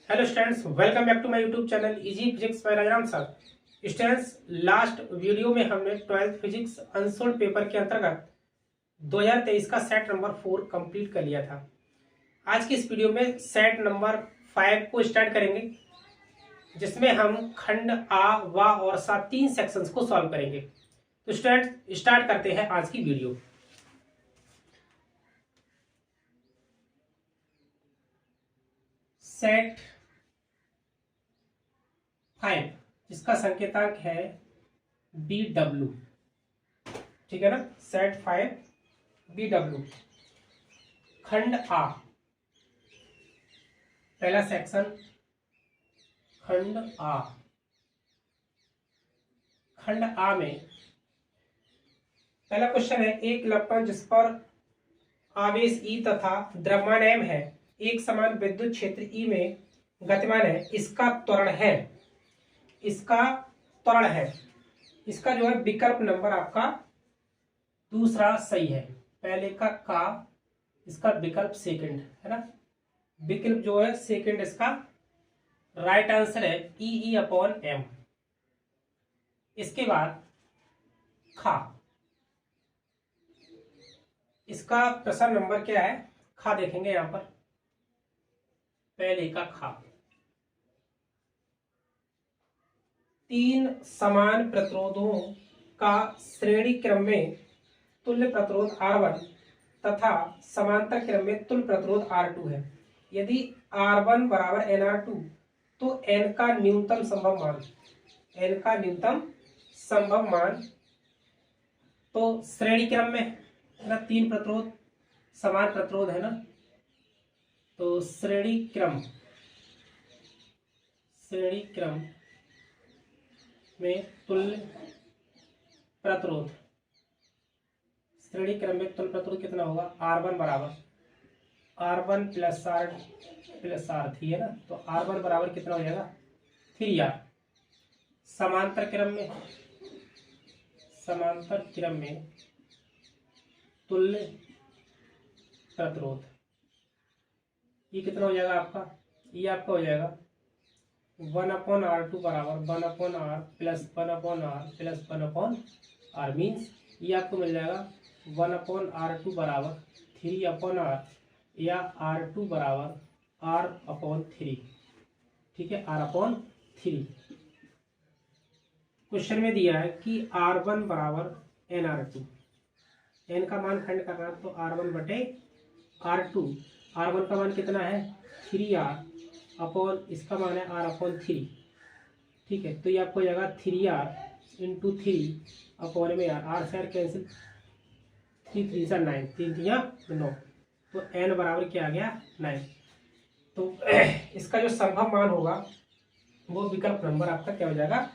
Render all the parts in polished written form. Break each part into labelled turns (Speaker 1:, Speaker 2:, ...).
Speaker 1: Hello students, welcome back to my YouTube channel easy physics by Rajaram sir. Students, last video में हमने 12th physics unsold paper के अंतर्गत 2023 का set number 4 complete कर लिया था। आज की इस वीडियो में सेट नंबर 5 को स्टार्ट करेंगे, जिसमें हम खंड आ, वा और सा 3 सेक्शंस को सॉल्व करेंगे। तो स्टूडेंट्स, स्टार्ट करते हैं आज की वीडियो। सेट 5 जिसका संकेतांक है BW, ठीक है ना। सेट 5 BW, खंड आ, पहला सेक्शन खंड आ। खंड आ में पहला क्वेश्चन है, एक इलेक्ट्रॉन जिस पर आवेश E तथा द्रव्यमान m है, एक समान विद्युत क्षेत्र E में गतिमान है, इसका त्वरण है। इसका त्वरण है, इसका जो है विकल्प नंबर आपका दूसरा सही है। पहले का इसका विकल्प सेकंड है ना। विकल्प जो है सेकंड इसका राइट आंसर है E/m। इसके बाद खा, इसका प्रश्न नंबर क्या है, खा देखेंगे यहां पर। पहले का खा, 3 समान प्रतिरोधों का श्रेणी क्रम में तुल्य प्रतिरोध R1 तथा समांतर क्रम में तुल्य प्रतिरोध R2 है। यदि R1 बराबर NR2 तो N का न्यूनतम संभव मान, N का न्यूनतम संभव मान, तो श्रेणी क्रम में है ना, 3 प्रतिरोध समान प्रतिरोध है ना, तो श्रेणी क्रम में तुल्य प्रतिरोध, श्रेणी क्रम में तुल्य प्रतिरोध कितना होगा, R1 बराबर R1 प्लस R3 है ना, तो R1 बराबर कितना हो जाएगा 3R। समांतर क्रम में तुल्य प्रतिरोध, ये कितना हो जाएगा आपका, ये आपका हो जाएगा 1/R2 बराबर 1/R plus 1/R plus 1/R, means ये आपको मिल जाएगा 1/R2 बराबर 3/R या R2 बराबर R/3, ठीक है, R/3। क्वेश्चन में दिया है कि R1 बराबर NR2, N का मान खंड करना, तो R1 बटे R2, R1 का मान कितना है 3R अपॉन, इसका मान है R/3, ठीक है। तो ये आपको हो जाएगा 3R इंटू 3 अपॉन में R से R कैंसिल, 3 3 से 9, 3 3 9, तो N बराबर क्या आ गया 9। तो इसका जो संभव मान होगा वो विकल्प नंबर आपका क्या हो जाएगा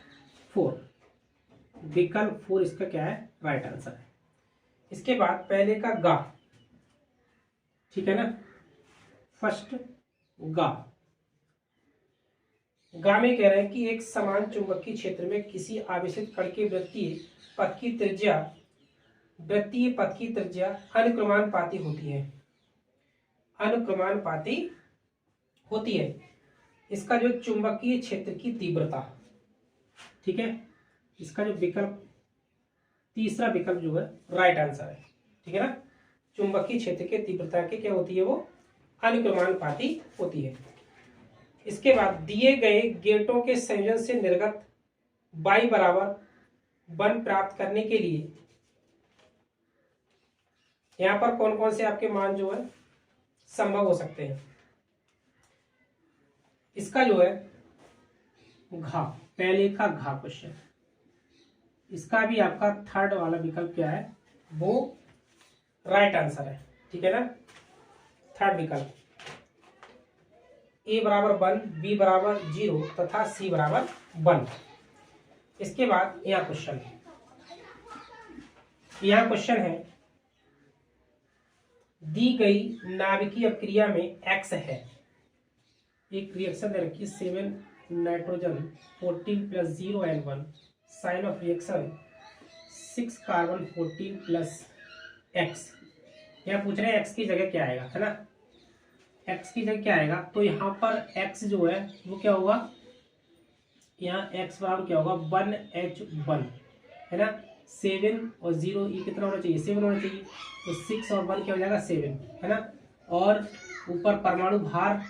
Speaker 1: 4। विकल्प 4 इसका क्या है, राइट आंसर है। इसके बाद पहले का गा, ठीक है ना। फर्स्ट गा में कह रहे हैं कि एक समान चुंबकीय क्षेत्र में किसी आवेशित कण के वृत्तीय पथ की त्रिज्या अनुक्रमानुपाती होती है। इसका जो चुंबकीय क्षेत्र की तीव्रता, ठीक है, इसका जो विकल्प तीसरा विकल्प जो है राइट आंसर है, ठीक है ना। चुंबकीय क्षेत्र के तीव्रता के क्या होती है, वो अनुक्रमानुपाती होती है। इसके बाद दिए गए गेटों के संयोजन से निर्गत y बराबर 1 प्राप्त करने के लिए यहां पर कौन कौन से आपके मान जो है संभव हो सकते हैं। इसका जो है घा, पहले का घा क्वेश्चन, इसका भी आपका थर्ड वाला विकल्प क्या है, वो राइट आंसर है, ठीक है ना। थर्ड विकल्प A बराबर 1, B बराबर 0 तथा C बराबर 1। इसके बाद यहाँ क्वेश्चन है, दी गई नाभिकीय अपक्रिया में X है, एक रिएक्शन दे रखी 7 nitrogen 14 plus 0 N1, sign of reaction 6 carbon 14 plus X। यहाँ पूछ रहे हैं X की जगह क्या आएगा, है ना। x की जगह क्या आएगा, तो यहाँ पर x जो है वो क्या होगा, यहाँ x बराबर क्या होगा 1H1 है ना। 7 और 0 ये कितना होना चाहिए, 7 होना चाहिए, तो 6 और 1 क्या हो जाएगा 7 है ना। और ऊपर परमाणु भार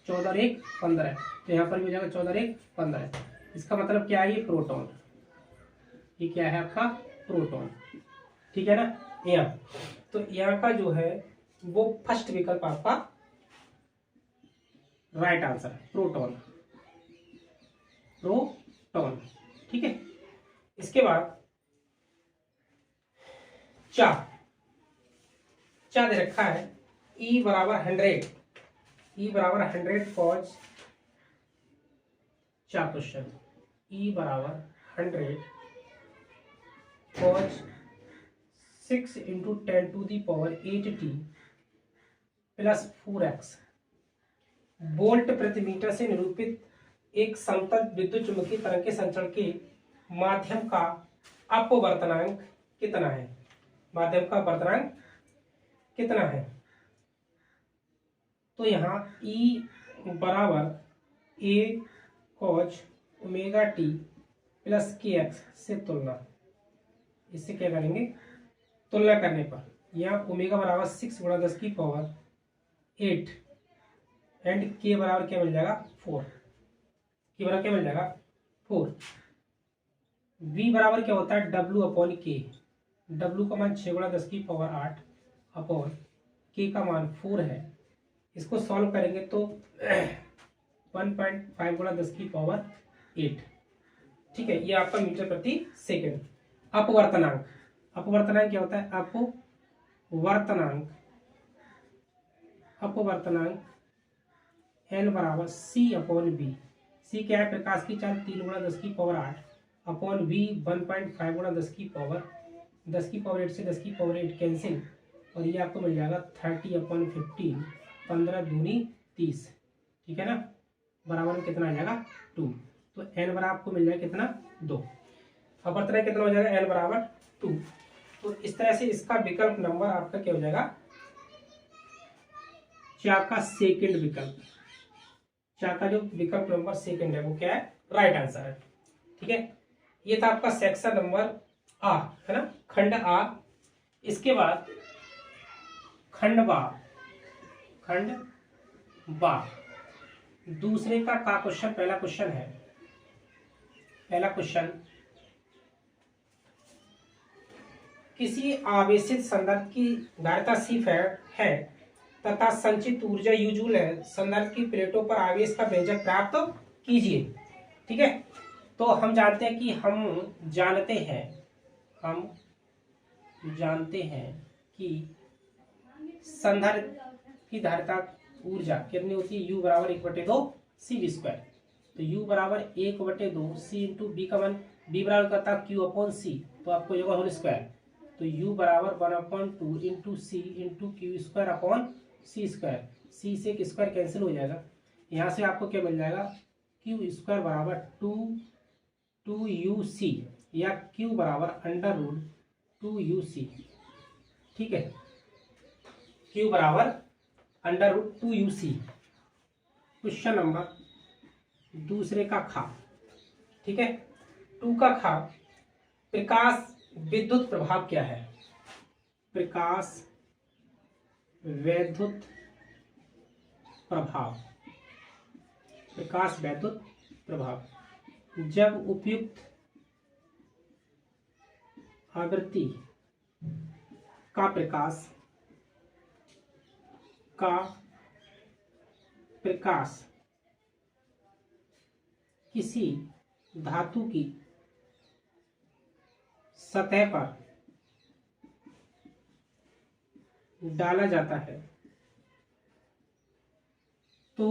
Speaker 1: 14 और 1 15 है, तो यहाँ पर भी हो जाएगा 14 और 1 15। इसका मतलब क्या है, ये प्रोटॉन, ये क्या है आपका प्रोटॉन, ठीक है ना। यहाँ तो यहाँ का जो है वो फर्स्ट विकल्प आपका राइट आंसर है, प्रोटॉन, प्रोटॉन, ठीक है। इसके बाद चा दे रखा है E बराबर 100, E बराबर 100 कॉज चा क्वेश्चन, E बराबर 100 cos 6 into 10 to the power 8t plus 4x volt प्रति मीटर से निरूपित एक समतल विद्युत चुम्बकीय तरंग के संचरण के माध्यम का अपवर्तनांक कितना है, माध्यम का अपवर्तनांक कितना है। तो यहाँ E बराबर a cos omega T plus kx से तुलना, इससे क्या करेंगे, तुलना करने पर यहाँ ओमेगा बराबर 6 गुणा 10 की पावर 8 एंड k बराबर क्या मिल जाएगा 4, k बराबर क्या मिल जाएगा 4। v बराबर क्या होता है w अपॉन k, w का मान 6 गुणा 10 की पावर 8 अपॉन k का मान 4 है। इसको सॉल्व करेंगे तो 1.5 गुणा 10 की पावर 8, ठीक है। ये आपका मीटर प्रति सेकंड। अपवर्तनांक, अपवर्तनांक क्या होता है, अपवर्तनांक n बराबर c अपॉन बी, c क्या है, प्रकाश की चाल 3 गुणा 10 की पावर 8 अपॉन v 1.5 गुणा 10 की पावर 8 से 10 की पावर 8 कैंसिल, और ये आपको मिल जाएगा 30 अपॉन 15, 15 दूनी 30, ठीक है ना, बराबर में कितना आ जाएगा 2। तो n बराबर आपको मिल जाएगा कितना 2, अपवर्तनांक कितना हो जाएगा n बराबर 2। तो इस तरह से इसका विकल्प नंबर आपका क्या हो जाएगा, चा का सेकंड विकल्प, चा का जो विकल्प नंबर सेकंड है वो क्या है, राइट आंसर है, ठीक है। ये था आपका सेक्शन नंबर आ, है ना, खंड आ। इसके बाद खंड बा दूसरे का क्वेश्चन, पहला क्वेश्चन है, पहला क्वेश्चन, किसी आवेशित संदर्भ की धारिता C है तथा संचित ऊर्जा U जूल है, संदर्भ की प्लेटों पर आवेश का व्यंजक प्राप्त कीजिए, ठीक है। तो हम जानते हैं कि हम जानते हैं कि संदर्भ की धारिता ऊर्जा कितनी होती है, U बराबर 1/2 CV², तो U बराबर 1/2 C इंटू बी का मान, B बराबर करता है Q अपॉन C, तो आपको होगा होल स्क्वायर, तो U बराबर 1/2 into C into Q² upon C², C से स्क्वायर कैंसिल हो जाएगा, यहाँ से आपको क्या मिल जाएगा, Q² बराबर 2UC या Q बराबर √2UC, ठीक है, Q बराबर √2UC। क्वेश्चन नंबर दूसरे का खा, ठीक है, 2 का खा, प्रकाश विद्युत प्रभाव क्या है, प्रकाश वैद्युत प्रभाव, प्रकाश वैद्युत प्रभाव, जब उपयुक्त आवृत्ति का प्रकाश किसी धातु की सतह पर डाला जाता है तो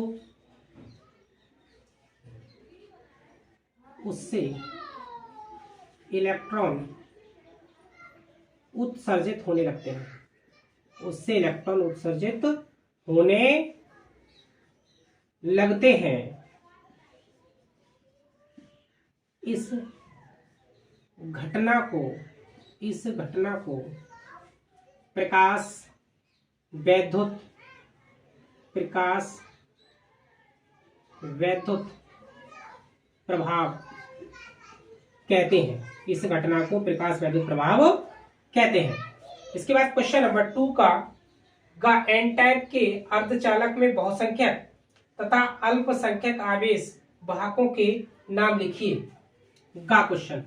Speaker 1: उससे इलेक्ट्रॉन उत्सर्जित होने लगते हैं, उससे इलेक्ट्रॉन उत्सर्जित होने लगते हैं। इस घटना को प्रकाश वैद्युत प्रकाश वैद्युत प्रभाव कहते हैं। इस घटना को प्रकाश वैद्युत प्रभाव कहते हैं। इसके बाद क्वेश्चन नंबर 2 का एन टाइप के अर्धचालक में बहुसंख्यक तथा अल्पसंख्यक आवेश वाहकों के नाम लिखिए। क्वेश्चन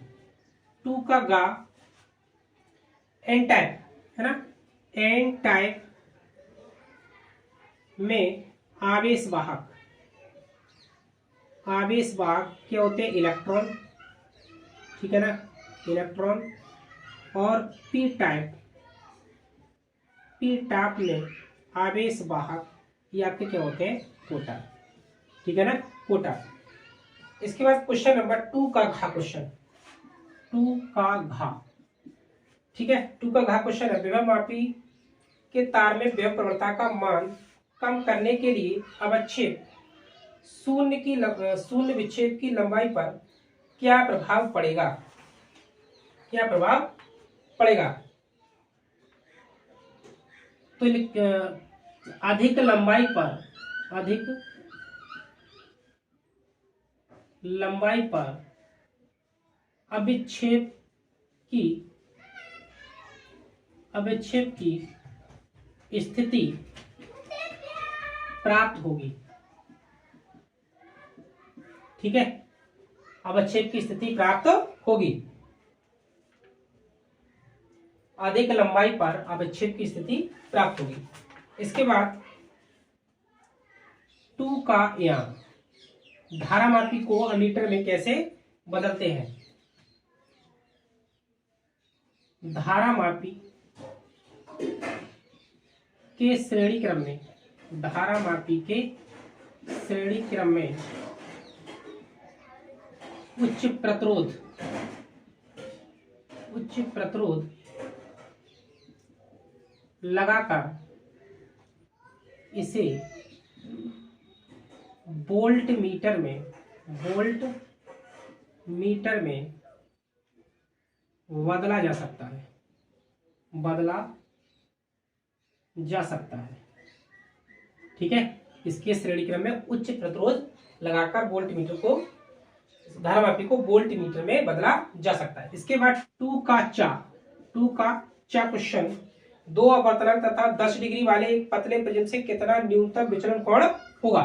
Speaker 1: 2 का एन टाइप है ना, एन टाइप में आवेश वाहक क्या होते हैं? इलेक्ट्रॉन, ठीक है ना, इलेक्ट्रॉन। और पी टाइप में आवेश वाहक ये आपके क्या होते हैं? प्रोटॉन, ठीक है ना, प्रोटॉन। इसके बाद क्वेश्चन नंबर 2 का क्वेश्चन 2 का ठीक है, 2 का क्वेश्चन है विभव मापी के तार में विभव प्रवणता का मान कम करने के लिए अवच्छेद शून्य विच्छेद की लंबाई पर क्या प्रभाव पड़ेगा? तो अधिक लंबाई पर अविच्छेद की स्थिति प्राप्त होगी, ठीक है, अवच्छेद की स्थिति प्राप्त होगी। अधिक लंबाई पर अवच्छेद की स्थिति प्राप्त होगी। इसके बाद 2 का याम, धारामापी को अमीटर में कैसे बदलते हैं? धारामापी के श्रेणी क्रम में उच्च प्रतिरोध लगाकर इसे वोल्ट मीटर में बदला जा सकता है, ठीक है। इसके श्रेणी क्रम में उच्च प्रतिरोध लगाकर वोल्ट मीटर को, धारामापी को वोल्ट मीटर में बदला जा सकता है। इसके बाद 2 का क्वेश्चन, 2 अपवर्तनांक तथा 10 डिग्री वाले एक पतले प्रिज्म से कितना न्यूनतम विचलन कोण होगा?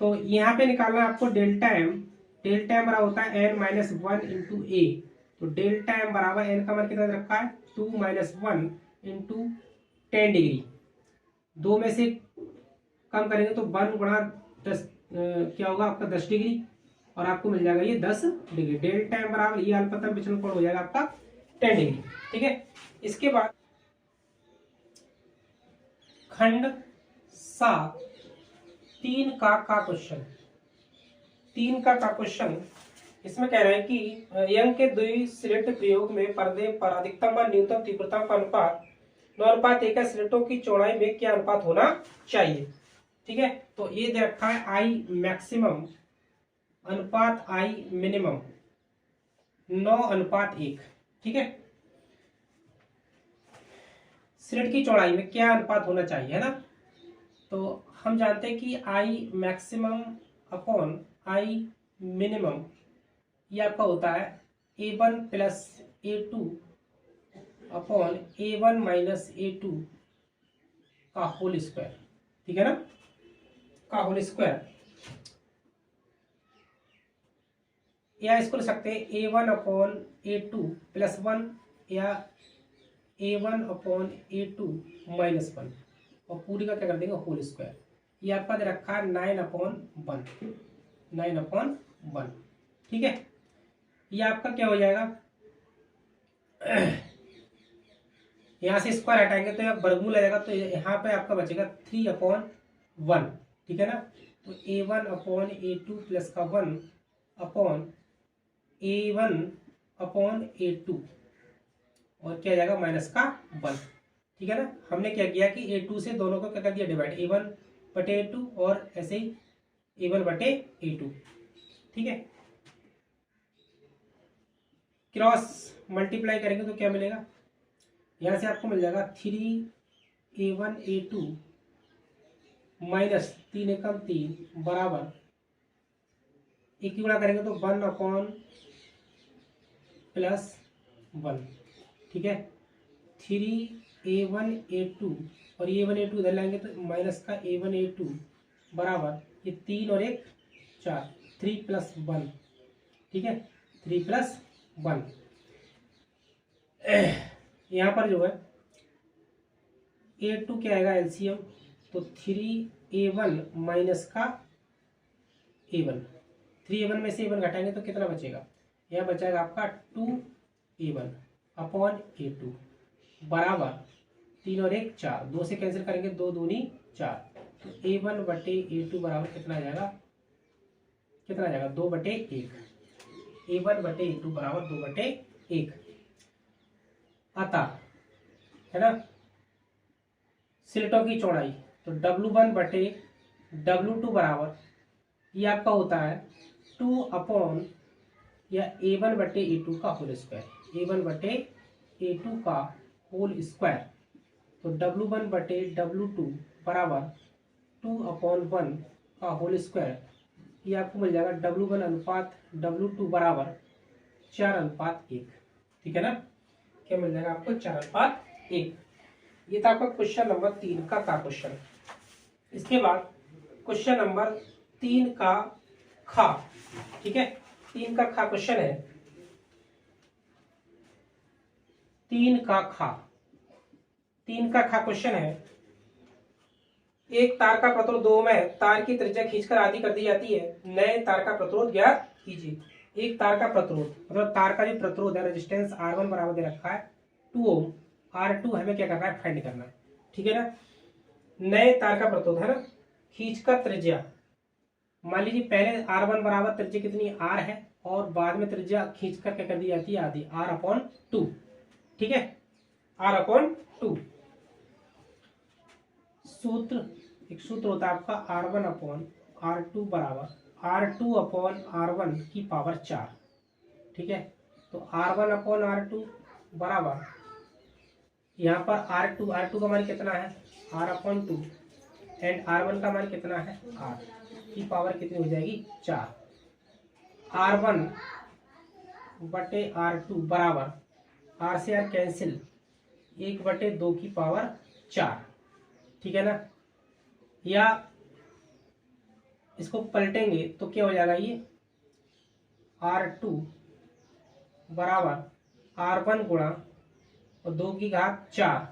Speaker 1: तो यहाँ पे निकालना आपको डेल्टा एम बराबर होता है n-1 इंटू ए। तो डेल्टा एम बराबर एन का मान कितना रखा है? 2 - 1 इंटू 10 डिग्री। 2 में से कम करेंगे तो 1 गुणा 10 क्या होगा आपका? 10 डिग्री, और आपको मिल जाएगा ये 10 डिग्री। डेल्टा एम बराबर ये अल्पतम विचलन कोण हो जाएगा आपका 10 डिग्री, ठीक है। इसके बाद खंड 7 3 का क्वेश्चन, इसमें कह रहा है कि यंग के द्विस्लिट प्रयोग में पर्दे पर अधिकतम व न्यूनतम तीव्रता का अनुपात 9:1 स्लिटों की चौड़ाई में क्या अनुपात होना चाहिए, ठीक है। तो ये दे रखा है आई मैक्सिमम अनुपात आई मिनिमम 9:1, ठीक है। स्लिट की चौड़ाई में क्या अनुपात होना चाहिए, है ना। तो हम जानते हैं कि I maximum upon I minimum ये आपका होता है A1 plus A2 upon A1 minus A2 का होल स्क्वायर, ठीक है ना, का होल स्क्वायर। या इसको लिख सकते हैं A1 अपॉन A2 प्लस 1 या A1 अपॉन A2 माइनस 1, और पूरी का क्या कर देंगे? Whole square. ये आपका दे रखा है 9/1, ठीक है। ये आपका क्या हो जाएगा? यहां से स्क्वायर हटाएंगे तो यहाँ वर्गमूल आ जाएगा, तो यहाँ पे आपका बचेगा 3/1, ठीक है ना। तो A1 अपॉन A2 प्लस का 1 अपॉन A1 अपॉन A2, और क्या जाएगा? माइनस का 1, ठीक है ना। हमने क्या किया कि A2 से दोनों को क्या कर दिया? डिवाइड, A1/A2 और ऐसे ही A1/A2, ठीक है। क्रॉस मल्टीप्लाई करेंगे तो क्या मिलेगा? यहाँ से आपको मिल जाएगा 3A1A2 माइनस 3 एकम 3 बराबर, एक की गुणा करेंगे तो 1/+1, ठीक है। 3a1a2 और ये 1a2 इधर लाएंगे तो माइनस का a1a2 बराबर, ये 3 और 1 4, 3+1, ठीक है, 3+1। यहाँ पर जो है a2 क्या आएगा एलसीएम, तो 3a1 माइनस का a1, 3a1 में से a1 घटाएंगे तो कितना बचेगा, यह बचेगा आपका 2a1 अपॉन a2 बराबर 3 और 1 4, 2 से कैंसिल करेंगे 2 दूनी 4, तो a1/a2 बराबर कितना आ जाएगा, 2/1, a1/a2 बराबर 2/1। अतः है ना, सिलटों की चौड़ाई, तो W1/W2 बराबर, ये आपका होता है 2 अपॉन या a1/a2 का होल स्क्वायर, a1/a2 का होल स्क्वायर, तो W1/W2 बराबर 2/1 का होल स्क्वायर, ये आपको मिल जाएगा W1/W2 बराबर 4/1, ठीक है ना, क्या मिल जाएगा आपको 4/1। ये था आपका क्वेश्चन नंबर 3 का क्वेश्चन। इसके बाद क्वेश्चन नंबर 3 का खा, ठीक है, 3 का खा क्वेश्चन है। 3 का खा क्वेश्चन है, एक तार का प्रतिरोध 2 में तार की त्रिज्या खींचकर आधी कर दी जाती है, नए तार का प्रतिरोध ज्ञात कीजिए। एक तार का प्रतिरोध मतलब तार का जो प्रतिरोध है, रेजिस्टेंस R1 बराबर दे रखा है 2 ओम, R2 हमें क्या करना है, फाइंड करना है, ठीक है ना। नए तार का प्रतिरोध है ना, खींचकर त्रिज्या, मान लीजिए पहले R1 बराबर त्रिज्या कितनी R है, और बाद में त्रिज्या खींचकर क्या कर दी जाती है, आधी, R/2, ठीक है, R/2। एक सूत्र होता है आपका R1/R2 बराबर R2/R1 की पावर 4, ठीक है। तो R1/R2 बराबर, यहाँ पर R2 का मान कितना है, R/2, एंड R1 का मान कितना है, R की पावर कितनी हो जाएगी, 4। R1/R2 बराबर, R से R कैंसिल, 1/2 की पावर 4, ठीक है ना। या इसको पलटेंगे तो क्या हो जाएगा, ये R2 बराबर R1 गुणा और 2 की घात 4,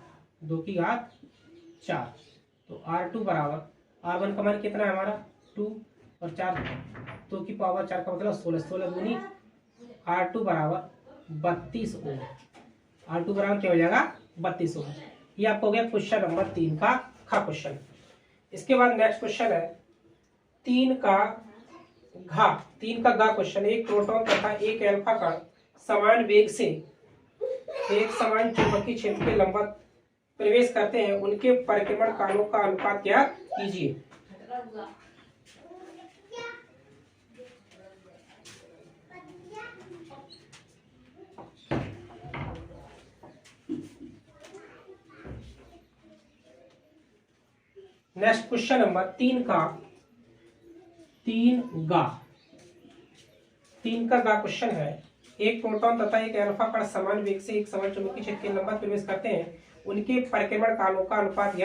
Speaker 1: तो R2 बराबर, R1 का मान कितना है हमारा 2 और 4, 2 की पावर 4 का मतलब 16 दूनी, R2 बराबर 32 ओम, R2 बराबर क्या हो जाएगा, 32 ओम। ये आपको हो गया क्वेश्चन नंबर 3 का खा क्वेश्चन। इसके बाद नेक्स्ट क्वेश्चन है 3 का घा क्वेश्चन। एक प्रोटॉन तथा एक अल्फा कण समान वेग से एक समान चुंबकीय क्षेत्र के लंबवत प्रवेश करते हैं, उनके परिक्रमण कालों का अनुपात ज्ञात कीजिए। नेक्स्ट क्वेश्चन नंबर 3 का क्वेश्चन है। एक प्रोटॉन तथा एक अल्फा कण समान वेग से एक समान चुंबकीय क्षेत्र के लंबवत प्रवेश करते हैं, उनके परिक्रमण कालों का अनुपात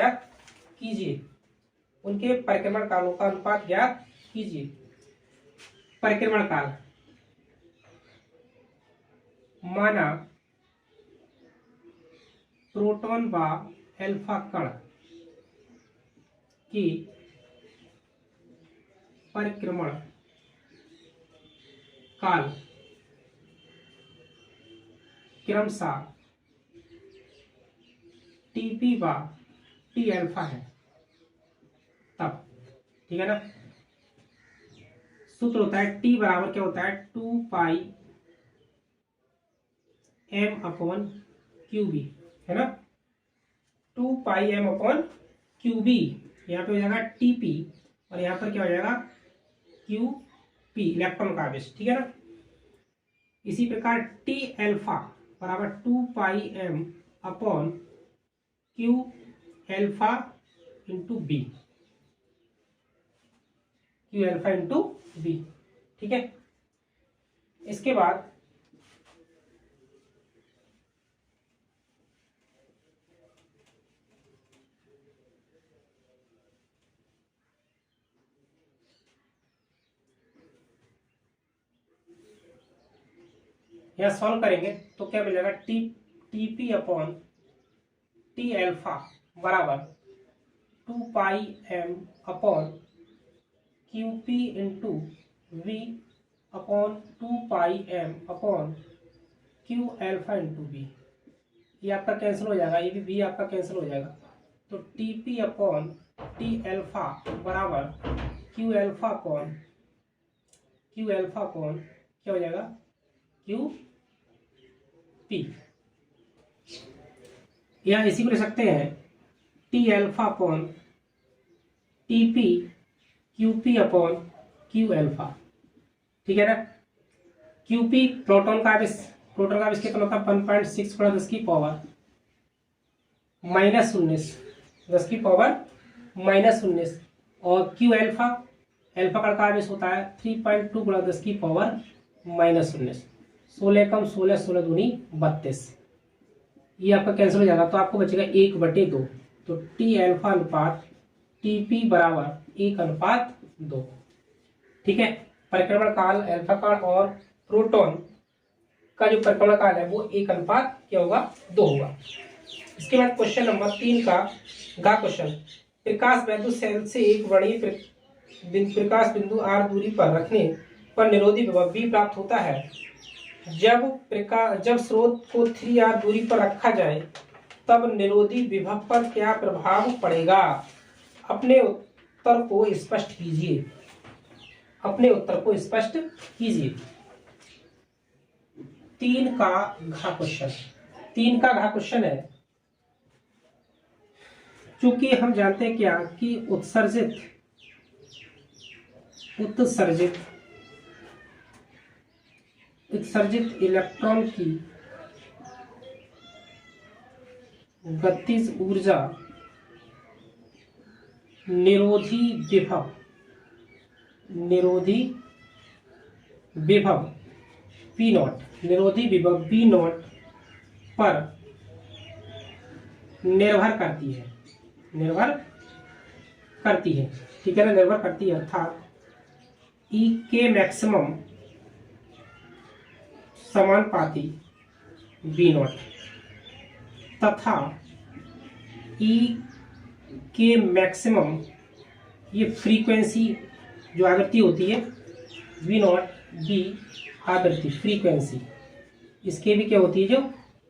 Speaker 1: ज्ञात कीजिए। परिक्रमण काल, माना प्रोटॉन व अल्फा कण की परिक्रमण काल क्रमशः Tp व T अल्फा है, तब, ठीक है ना। सूत्र होता है T बराबर क्या होता है, 2πm/QB, है ना, 2πm/QB। यहाँ पे हो जाएगा Tp और यहाँ पर क्या हो जाएगा, QP, इलेक्ट्रॉन का आवेश, ठीक है ना। इसी प्रकार T अल्फा बराबर 2πm/Q alpha into B, Q alpha into B. ठीक है, इसके बाद यह सॉल्व करेंगे तो क्या मिलेगा, T P upon T alpha बराबर 2 pi M upon Q P into V upon 2 pi M upon Q alpha into B. ये आपका कैंसिल हो जाएगा, ये भी बी आपका कैंसिल हो जाएगा। तो T P upon T alpha बराबर क्यू अल्फा अपॉन क्या हो जाएगा, क्यू पी। या इसी को ले सकते हैं T alpha upon T P Q P upon Q alpha. ठीक है ना, क्यू पी प्रोटॉन का आवेश कितना होता है, 1.6 × 10 की पावर -19, 10 की पावर -19। और क्यू अल्फा का आवेश होता है 3.2 × 10 की पावर -19। 16 कम 16, 16 दूनी 32। ये आपका कैंसिल हो जाएगा, तो आपको बचेगा 1/2। तो टी अल्फा अनुपात टी पी बराबर 1/2। ठीक है, परिक्रमण काल अल्फा काल और प्रोटॉन का जो परिक्रमण काल है वो 1 क्या होगा, 2 होगा। इसके बाद क्वेश्चन नंबर 3 का क्वेश्चन, प्रकाश बिंदु सेल से एक वर्णीय प्रकाश बिंदु r दूरी पर रखने पर निरोधी विभव V प्राप्त होता है। जब स्रोत को 3r दूरी पर रखा जाए तब निरोधी विभव पर क्या प्रभाव पड़ेगा। अपने उत्तर को स्पष्ट कीजिए। 3 का क्वेश्चन है। चूंकि हम जानते हैं क्या कि उत्सर्जित इलेक्ट्रॉन की गतिज ऊर्जा निरोधी विभव V0 पर निर्भर करती है। ठीक है ना, निर्भर करती है, अर्थात E के मैक्सिमम समानुपाती V0 तथा E के मैक्सिमम ये फ्रीक्वेंसी जो आवृत्ति होती है V0 B आवृत्ति फ्रीक्वेंसी, इसके भी क्या होती है, जो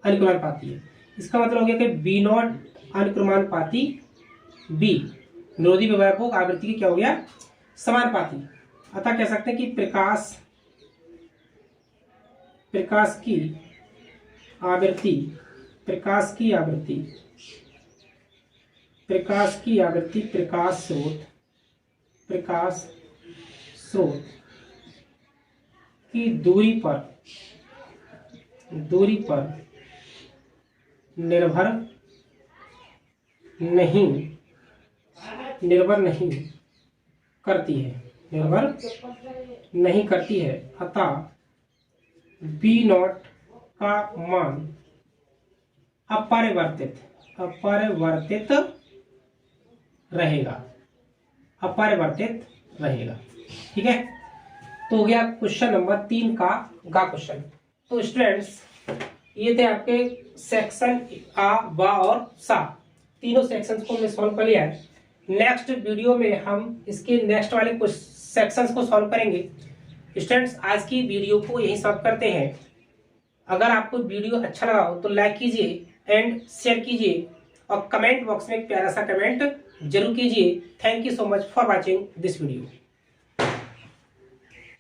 Speaker 1: अनुक्रमानुपाती है। इसका मतलब हो गया कि V0 अनुक्रमानुपाती B निरोधी विभव आवृत्ति की क्या हो गया, समानुपाती। अतः कह सकते हैं कि प्रकाश की आवृत्ति प्रकाश स्रोत की दूरी पर निर्भर नहीं करती है। अतः V0 का मान अपरिवर्तित रहेगा। ठीक है, तो हो गया क्वेश्चन नंबर 3 का क्वेश्चन। तो स्टूडेंट्स, ये थे आपके सेक्शन आ, बा और सा, तीनों सेक्शंस को हमने सॉल्व कर लिया है। नेक्स्ट वीडियो में हम इसके नेक्स्ट वाले कुछ सेक्शंस को सॉल्व करेंगे। स्टूडेंट्स, आज की वीडियो को यही सॉल्व करते हैं। अगर आपको वीडियो अच्छा लगा हो तो लाइक कीजिए एंड शेयर कीजिए और कमेंट बॉक्स में एक प्यारा सा कमेंट जरूर कीजिए। Thank you so much for watching this video.